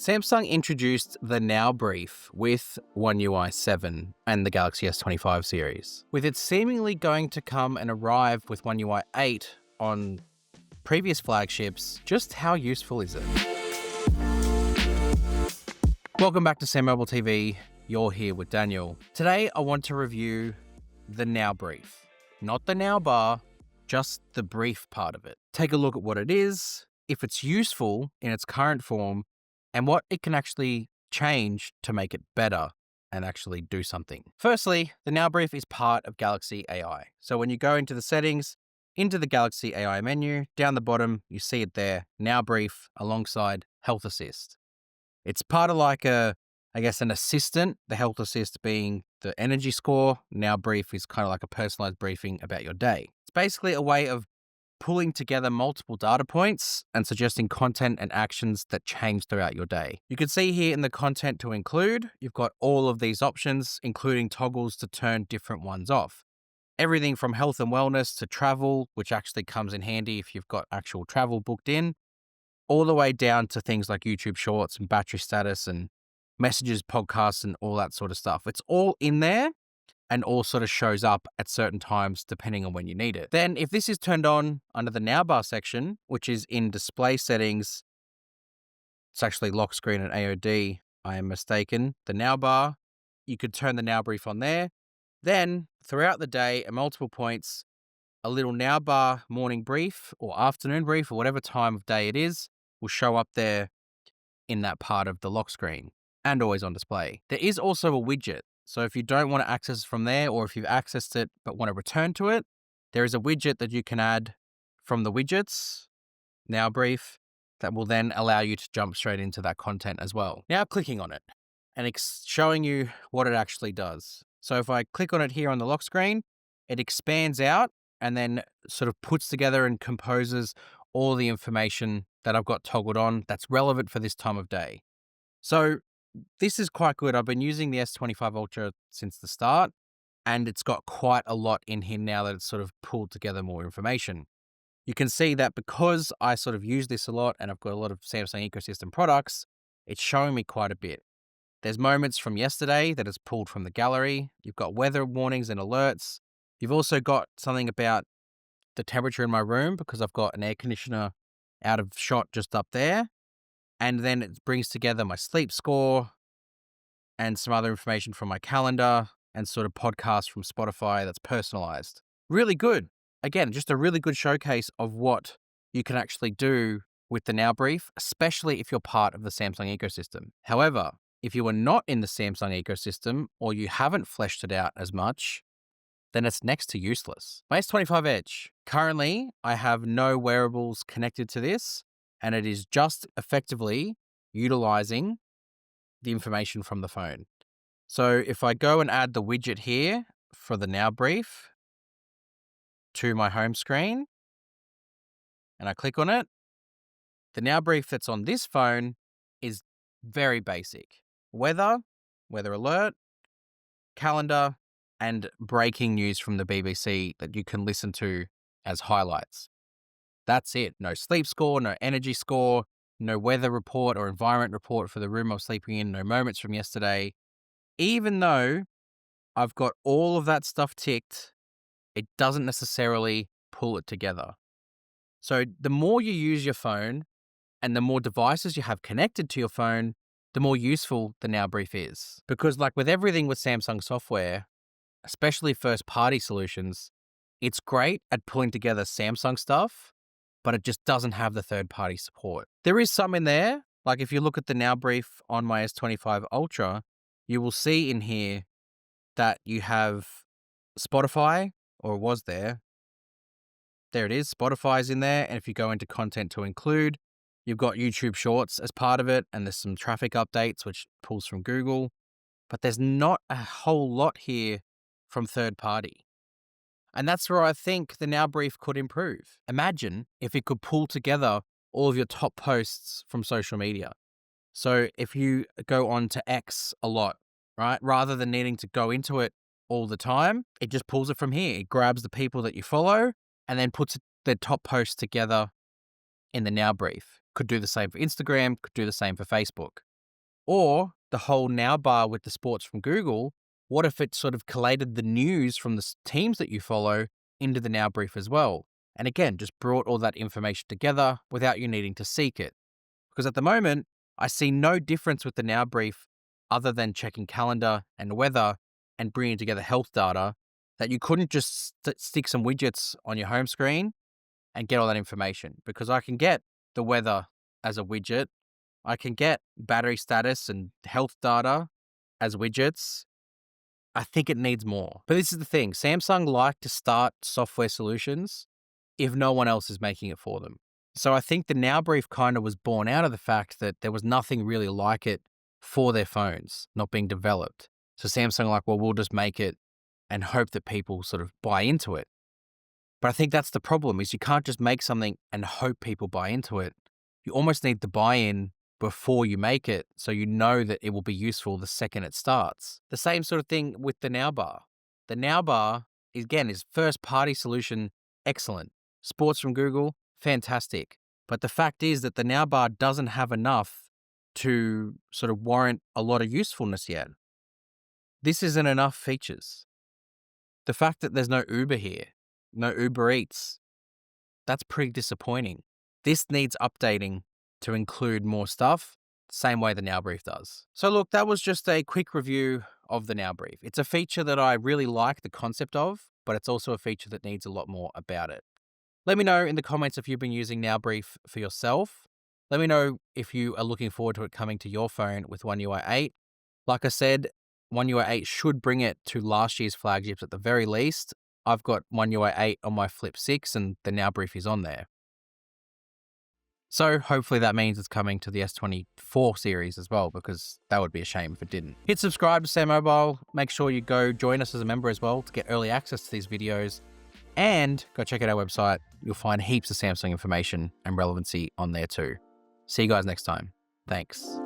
Samsung introduced the Now Brief with One UI 7 and the Galaxy S25 series. With it seemingly going to come and arrive with One UI 8 on previous flagships, just how useful is it? Welcome back to SamMobile TV. You're here with Daniel. Today, I want to review the Now Brief. Not the Now Bar, just the brief part of it. Take a look at what it is, if it's useful in its current form, and what it can actually change to make it better and actually do something. Firstly, the Now Brief is part of Galaxy AI. So when you go into the settings, into the Galaxy AI menu, down the bottom, you see it there, Now Brief alongside Health Assist. It's part of like an assistant, the Health Assist being the energy score. Now Brief is kind of like a personalized briefing about your day. It's basically a way of pulling together multiple data points and suggesting content and actions that change throughout your day. You can see here in the content to include, you've got all of these options, including toggles to turn different ones off. Everything from health and wellness to travel, which actually comes in handy if you've got actual travel booked in, all the way down to things like YouTube Shorts and battery status and messages, podcasts, and all that sort of stuff. It's all in there and all sort of shows up at certain times depending on when you need it. Then if this is turned on under the Now Bar section, which is in display settings, it's actually lock screen and AOD, I am mistaken. The Now Bar, you could turn the Now Brief on there. Then throughout the day at multiple points, a little Now Bar morning brief or afternoon brief or whatever time of day it is will show up there in that part of the lock screen and always on display. There is also a widget. So if you don't want to access it from there, or if you've accessed it but want to return to it, there is a widget that you can add from the widgets, Now Brief, that will then allow you to jump straight into that content as well. Now clicking on it and it's showing you what it actually does. So if I click on it here on the lock screen, it expands out and then sort of puts together and composes all the information that I've got toggled on that's relevant for this time of day. So this is quite good. I've been using the S25 Ultra since the start, and it's got quite a lot in here now that it's sort of pulled together more information. You can see that because I sort of use this a lot and I've got a lot of Samsung ecosystem products, it's showing me quite a bit. There's moments from yesterday that it's pulled from the gallery. You've got weather warnings and alerts. You've also got something about the temperature in my room because I've got an air conditioner out of shot just up there. And then it brings together my sleep score and some other information from my calendar and sort of podcasts from Spotify that's personalized. Really good. Again, just a really good showcase of what you can actually do with the Now Brief, especially if you're part of the Samsung ecosystem. However, if you are not in the Samsung ecosystem or you haven't fleshed it out as much, then it's next to useless. My S25 Edge. Currently, I have no wearables connected to this, and it is just effectively utilizing the information from the phone. So if I go and add the widget here for the Now Brief to my home screen, and I click on it, the Now Brief that's on this phone is very basic. Weather alert, calendar, and breaking news from the BBC that you can listen to as highlights. That's it. No sleep score, no energy score, no weather report or environment report for the room I'm sleeping in, no moments from yesterday. Even though I've got all of that stuff ticked, it doesn't necessarily pull it together. So the more you use your phone and the more devices you have connected to your phone, the more useful the Now Brief is. Because like with everything with Samsung software, especially first-party solutions, it's great at pulling together Samsung stuff, but it just doesn't have the third-party support. There is some in there. Like if you look at the Now Brief on my S25 Ultra, you will see in here that you have Spotify, or it was there. There it is. Spotify's in there. And if you go into content to include, you've got YouTube Shorts as part of it, and there's some traffic updates, which pulls from Google. But there's not a whole lot here from third party. And that's where I think the Now Brief could improve. Imagine if it could pull together all of your top posts from social media. So if you go on to X a lot, right, rather than needing to go into it all the time, it just pulls it from here. It grabs the people that you follow and then puts their top posts together in the Now Brief. Could do the same for Instagram, could do the same for Facebook. Or the whole now bar with the sports from Google, what if it sort of collated the news from the teams that you follow into the now brief as well? And again, just brought all that information together without you needing to seek it. Because at the moment, I see no difference with the now brief other than checking calendar and weather and bringing together health data, that you couldn't just stick some widgets on your home screen and get all that information. Because I can get the weather as a widget. I can get battery status and health data as widgets. I think it needs more. But this is the thing. Samsung like to start software solutions if no one else is making it for them. So I think the Now Brief kind of was born out of the fact that there was nothing really like it for their phones, not being developed. So Samsung like, well, we'll just make it and hope that people sort of buy into it. But I think that's the problem, is you can't just make something and hope people buy into it. You almost need the buy-in before you make it, so you know that it will be useful the second it starts. The same sort of thing with the Now Bar. The Now Bar, again, is first-party solution, excellent. Sports from Google, fantastic. But the fact is that the Now Bar doesn't have enough to sort of warrant a lot of usefulness yet. This isn't enough features. The fact that there's no Uber here, no Uber Eats, that's pretty disappointing. This needs updating to include more stuff, same way the Now Brief does. So look, that was just a quick review of the Now Brief. It's a feature that I really like the concept of, but it's also a feature that needs a lot more about it. Let me know in the comments if you've been using Now Brief for yourself. Let me know if you are looking forward to it coming to your phone with One UI 8. Like I said, One UI 8 should bring it to last year's flagships at the very least. I've got One UI 8 on my Flip 6 and the Now Brief is on there. So hopefully that means it's coming to the S24 series as well, because that would be a shame if it didn't. Hit subscribe to SamMobile. Make sure you go join us as a member as well to get early access to these videos. And go check out our website. You'll find heaps of Samsung information and relevancy on there too. See you guys next time. Thanks.